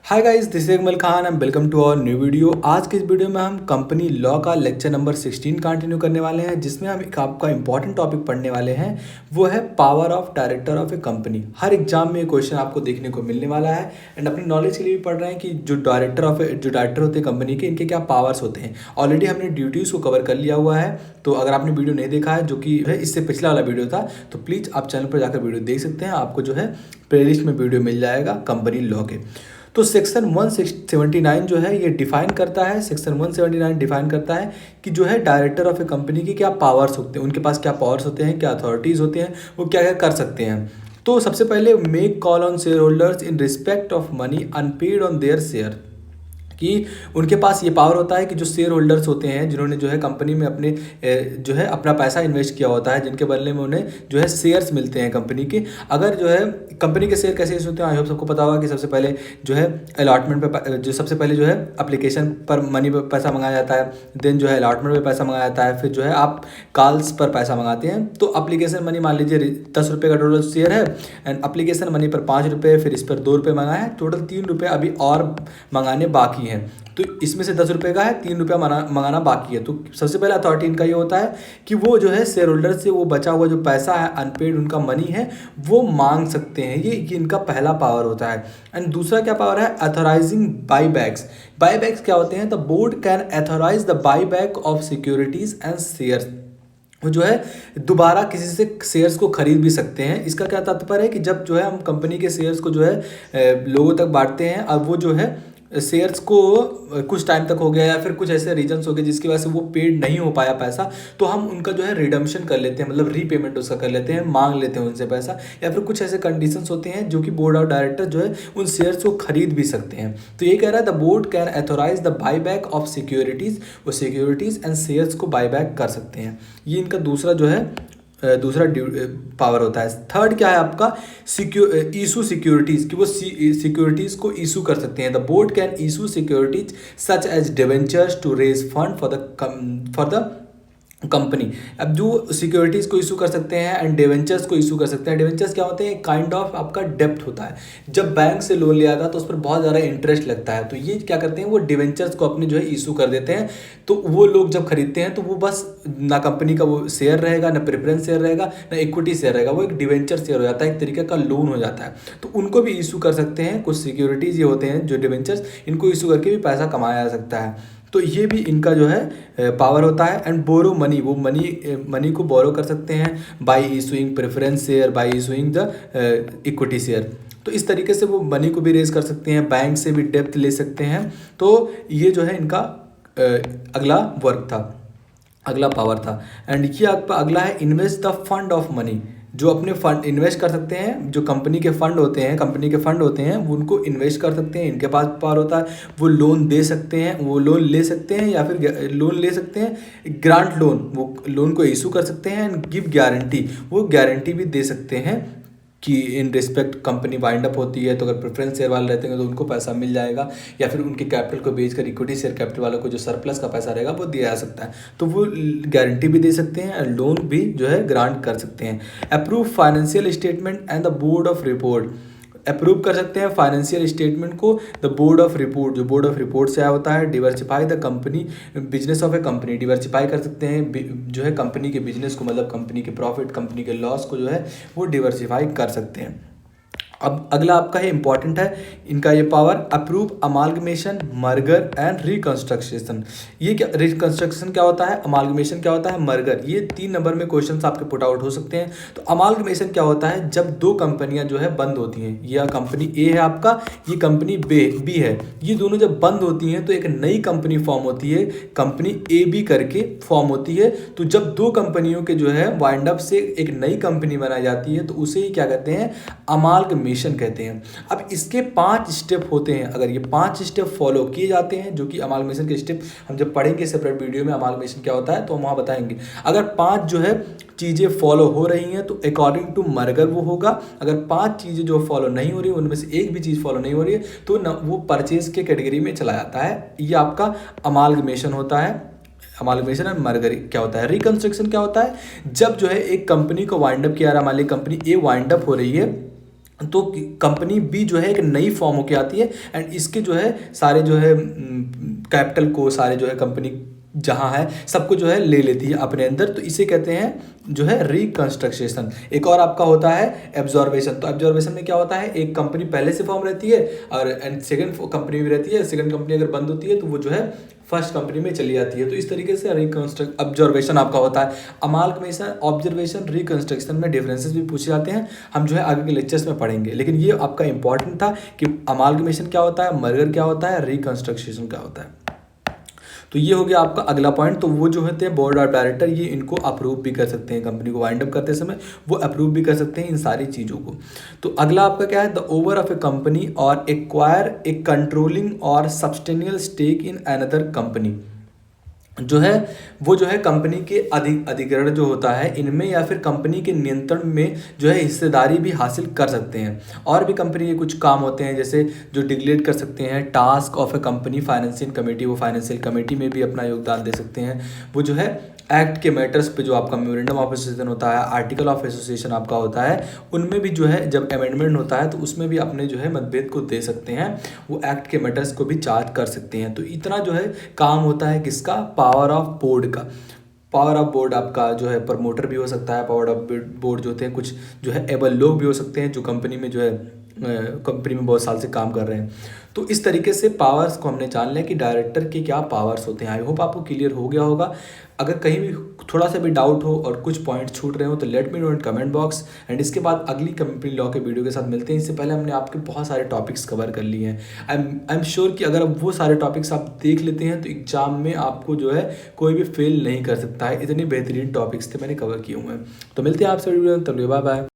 Hi guys, this is Akmal Khan and welcome to our new video. आज के इस video में हम कंपनी लॉ का लेक्चर नंबर 16 कंटिन्यू करने वाले हैं, जिसमें हम एक आपका इंपॉर्टेंट टॉपिक पढ़ने वाले हैं। वो है power of director of A company. Her exam में ये क्वेश्चन आपको देखने को मिलने वाला है एंड अपनी नॉलेज के लिए भी पढ़ रहे हैं कि जो डायरेक्टर होते हैं कंपनी के, इनके क्या पावर्स होते हैं। ऑलरेडी हमने ड्यूटीज़ को कवर कर लिया हुआ है, तो अगर आपने वीडियो नहीं देखा है, जो कि इससे पिछला वाला वीडियो था, तो प्लीज़ आप चैनल पर जाकर वीडियो देख सकते हैं। आपको जो है प्लेलिस्ट में वीडियो मिल जाएगा कंपनी लॉ के। तो सेक्शन 179 जो है ये डिफाइन करता है, सेक्शन 179 डिफाइन करता है कि जो है डायरेक्टर ऑफ ए कंपनी के क्या पावर्स होते हैं, उनके पास क्या पावर्स होते हैं, क्या अथॉरिटीज़ होते हैं, वो क्या क्या कर सकते हैं। तो सबसे पहले make call on shareholders in respect of money unpaid on their share, कि उनके पास ये पावर होता है कि जो शेयर होल्डर्स होते हैं, जिन्होंने जो है कंपनी में अपने जो है अपना पैसा इन्वेस्ट किया होता है, जिनके बदले में उन्हें जो है शेयर्स मिलते हैं कंपनी के। अगर जो है कंपनी के शेयर कैसे इशू होते हैं, आई होप सबको पता होगा कि सबसे पहले जो है अलॉटमेंट पे जो सबसे पहले जो है एप्लीकेशन पर मनी पर पैसा मंगाया जाता है, देन जो है अलॉटमेंट पे पैसा मंगाया जाता है, फिर जो है आप कॉल्स पर पैसा मंगाते हैं। तो एप्लीकेशन मनी मान लीजिए 10 रुपये का टोटल शेयर है एंड एप्लीकेशन मनी पर 5 रुपये, फिर इस पर 2 रुपये मंगाए हैं, टोटल 3 रुपये अभी और मंगाने बाकी हैं। तो इसमें से 10 रुपये का है, 3 रुपया मंगाना बाकी है। तो सबसे पहला अथॉरिटी इनका ये होता है कि वो जो है शेयर होल्डर से वो बचा हुआ जो पैसा है, अनपेड उनका मनी है, वो मांग सकते हैं। ये इनका पहला पावर होता है। एंड दूसरा क्या पावर है, अथोराइजिंग बाईबैक्स। बाईबैक्स क्या होते हैं, the board can authorise the buyback of securities and shares. वो जो है दोबारा किसी से शेयर्स को खरीद भी सकते हैं। इसका क्या तात्पर्य है कि जब जो है हम कंपनी के शेयर्स को जो है लोगों तक बांटते हैं, अब वो जो है शेयर्स को कुछ टाइम तक हो गया या फिर कुछ ऐसे रीजंस हो गए जिसकी वजह से वो पेड नहीं हो पाया पैसा, तो हम उनका जो है रिडम्पशन कर लेते हैं, मतलब रीपेमेंट उसका कर लेते हैं, मांग लेते हैं उनसे पैसा। या फिर कुछ ऐसे कंडीशंस होते हैं जो कि बोर्ड ऑफ डायरेक्टर जो है उन शेयर्स को खरीद भी सकते हैं। तो ये कह रहा है the board can authorise the buyback of securities, वो सिक्योरिटीज़ एंड शेयर्स को बाईबैक कर सकते हैं। ये इनका दूसरा जो है दूसरा पावर होता है। थर्ड क्या है आपका, इशू सिक्योरिटीज़, कि वो सिक्योरिटीज़ को इशू कर सकते हैं। The board can issue securities such as debentures to raise fund for the company. अब जो सिक्योरिटीज़ को इशू कर सकते हैं एंड डिवेंचर्स को इशू कर सकते हैं। डिवेंचर्स क्या होते हैं, काइंड ऑफ आपका डेप्ट होता है। जब बैंक से लोन लिया था तो उस पर बहुत ज़्यादा इंटरेस्ट लगता है, तो ये क्या करते हैं, वो डिवेंचर्स को अपने जो है इशू कर देते हैं। तो वो लोग जब खरीदते हैं तो वो बस ना कंपनी का वो शेयर रहेगा, ना प्रेफरेंस शेयर रहेगा, ना इक्विटी शेयर रहेगा, वो एक डिवेंचर शेयर हो जाता है, एक तरीके का लोन हो जाता है। तो उनको भी इशू कर सकते हैं। कुछ सिक्योरिटीज़ ये होते हैं जो डिवेंचर्स, इनको इशू करके भी पैसा कमाया जा सकता है। तो ये भी इनका जो है पावर होता है। एंड बोरो मनी, वो मनी को बोरो कर सकते हैं bye issuing preference share, bye issuing the equity share. तो इस तरीके से वो मनी को भी रेज कर सकते हैं, बैंक से भी डेप्थ ले सकते हैं। तो ये जो है इनका अगला वर्क था, अगला पावर था। एंड ये आपका अगला है invest the fund of money, जो अपने फंड इन्वेस्ट कर सकते हैं। जो कंपनी के फंड होते हैं वो उनको इन्वेस्ट कर सकते हैं। इनके पास पावर होता है, वो लोन दे सकते हैं, वो लोन ले सकते हैं, या फिर लोन ले सकते हैं, ग्रांट लोन, वो लोन को इशू कर सकते हैं। एंड गिव गारंटी, वो गारंटी भी दे सकते हैं कि in respect company wind up होती है, तो अगर प्रेफरेंस शेयर वाले रहते हैं तो उनको पैसा मिल जाएगा, या फिर उनके कैपिटल को बेचकर इक्विटी शेयर कैपिटल वालों को जो सरप्लस का पैसा रहेगा वो दिया जा सकता है। तो वो गारंटी भी दे सकते हैं और लोन भी जो है ग्रांट कर सकते हैं। Approve financial statement and the board of report, approve कर सकते हैं फाइनेंशियल स्टेटमेंट को द बोर्ड ऑफ रिपोर्ट, जो बोर्ड ऑफ रिपोर्ट से आया होता है। Diversify the company business of A company, diversify कर सकते हैं जो है कंपनी के बिजनेस को, मतलब कंपनी के प्रॉफिट, कंपनी के लॉस को जो है वो डिवर्सिफाई कर सकते हैं। अब अगला आपका है इंपॉर्टेंट है इनका ये power, approve amalgamation, merger and reconstruction. ये क्या, रिकंस्ट्रक्शन क्या होता है, अमालगमेशन क्या होता है, मर्गर, ये 3 नंबर में क्वेश्चंस आपके पुट आउट हो सकते हैं। तो अमालगमेशन क्या होता है, जब 2 कंपनियां जो है बंद होती हैं, यह कंपनी ए है आपका, ये कंपनी बी है, ये दोनों जब बंद होती हैं तो एक नई कंपनी फॉर्म होती है, कंपनी ए बी करके फॉर्म होती है। तो जब 2 कंपनियों के जो है वाइंड अप से एक नई कंपनी बनाई जाती है तो उसे ही क्या कहते हैं, अमालगमेशन कहते हैं। अब इसके 5 स्टेप होते हैं, अगर ये 5 स्टेप फॉलो किए जाते हैं, जो कि अमालगमेशन के स्टेप हम जब पढ़ेंगे सेपरेट वीडियो में अमालगमेशन क्या होता है तो हम वहाँ बताएंगे। अगर 5 जो है चीज़ें फॉलो हो रही हैं तो अकॉर्डिंग टू मर्गर वो होगा। अगर 5 चीज़ें जो फॉलो नहीं हो रही उनमें से एक भी चीज़ फॉलो नहीं हो रही है तो न वो परचेज के कैटेगरी में चला जाता है। ये आपका अमालगमेशन होता है। अमालगमेशन एंड मर्गर क्या होता है। रिकंस्ट्रक्शन क्या होता है, जब जो है एक कंपनी को वाइंड अप किया रहा, मान ली कंपनी ए वाइंड अप हो रही है तो कंपनी बी जो है एक नई फॉर्म होके आती है एंड इसके जो है सारे जो है कैपिटल को, सारे जो है कंपनी जहाँ है सबको जो है ले लेती है अपने अंदर। तो इसे कहते हैं जो है रिकंस्ट्रक्शन। एक और आपका होता है एब्जॉर्वेशन। तो एब्जॉर्वेशन में क्या होता है, एक कंपनी पहले से फॉर्म रहती है और एंड सेकंड कंपनी भी रहती है। सेकंड कंपनी अगर बंद होती है तो वो जो है फर्स्ट कंपनी में चली जाती है। तो इस तरीके से रिकंस्ट्रक्ट ऑब्जर्वेशन आपका होता है। अमालगमेशन, ऑब्जर्वेशन, रिकंस्ट्रक्शन में डिफरेंसेस भी पूछे जाते हैं, हम जो है आगे के लेक्चर्स में पढ़ेंगे। लेकिन ये आपका इंपॉर्टेंट था कि अमालगमेशन क्या होता है, मर्जर क्या होता है, रिकंस्ट्रक्शन क्या होता है। तो ये हो गया आपका अगला पॉइंट। तो वो जो होते हैं बोर्ड ऑफ डायरेक्टर, ये इनको अप्रूव भी कर सकते हैं, कंपनी को वाइंड अप करते समय वो अप्रूव भी कर सकते हैं इन सारी चीज़ों को। तो अगला आपका क्या है, the over of A company और एक्वायर ए कंट्रोलिंग और सब्सटेनियल स्टेक इन अनदर कंपनी। जो है वो जो है कंपनी के अधिग्रहण जो होता है इनमें या फिर कंपनी के नियंत्रण में जो है हिस्सेदारी भी हासिल कर सकते हैं। और भी कंपनी के कुछ काम होते हैं जैसे जो डिक्लेयर कर सकते हैं task of A company financial committee, वो फाइनेंशियल कमेटी में भी अपना योगदान दे सकते हैं। वो जो है एक्ट के मैटर्स पे जो आपका मेमोरेंडम ऑफ एसोसिएशन होता है, आर्टिकल ऑफ एसोसिएशन आपका होता है, उनमें भी जो है जब अमेंडमेंट होता है तो उसमें भी अपने जो है मतभेद को दे सकते हैं, वो एक्ट के मैटर्स को भी चार्ज कर सकते हैं। तो इतना जो है काम होता है किसका, पावर ऑफ बोर्ड का। पावर ऑफ बोर्ड आपका जो है प्रमोटर भी हो सकता है, पावर ऑफ बोर्ड जो होते हैं कुछ जो है एबल लोग भी हो सकते हैं जो कंपनी में जो है कंपनी में बहुत साल से काम कर रहे हैं। तो इस तरीके से पावर्स को हमने जान लिया कि डायरेक्टर के क्या पावर्स होते हैं। आई होप आपको क्लियर हो गया होगा। अगर कहीं भी थोड़ा सा भी डाउट हो और कुछ पॉइंट्स छूट रहे हो तो let me know in comment box. And इसके बाद अगली कंपनी लॉ के वीडियो के साथ मिलते हैं। इससे पहले हमने आपके बहुत सारे टॉपिक्स कवर कर लिए हैं। आई एम श्योर कि अगर वो सारे टॉपिक्स आप देख लेते हैं तो एग्जाम में आपको जो है कोई भी फेल नहीं कर सकता है। इतने बेहतरीन टॉपिक्स थे मैंने कवर किए हुए हैं। तो मिलते हैं आपसे वीडियो में, तब बाय बाय।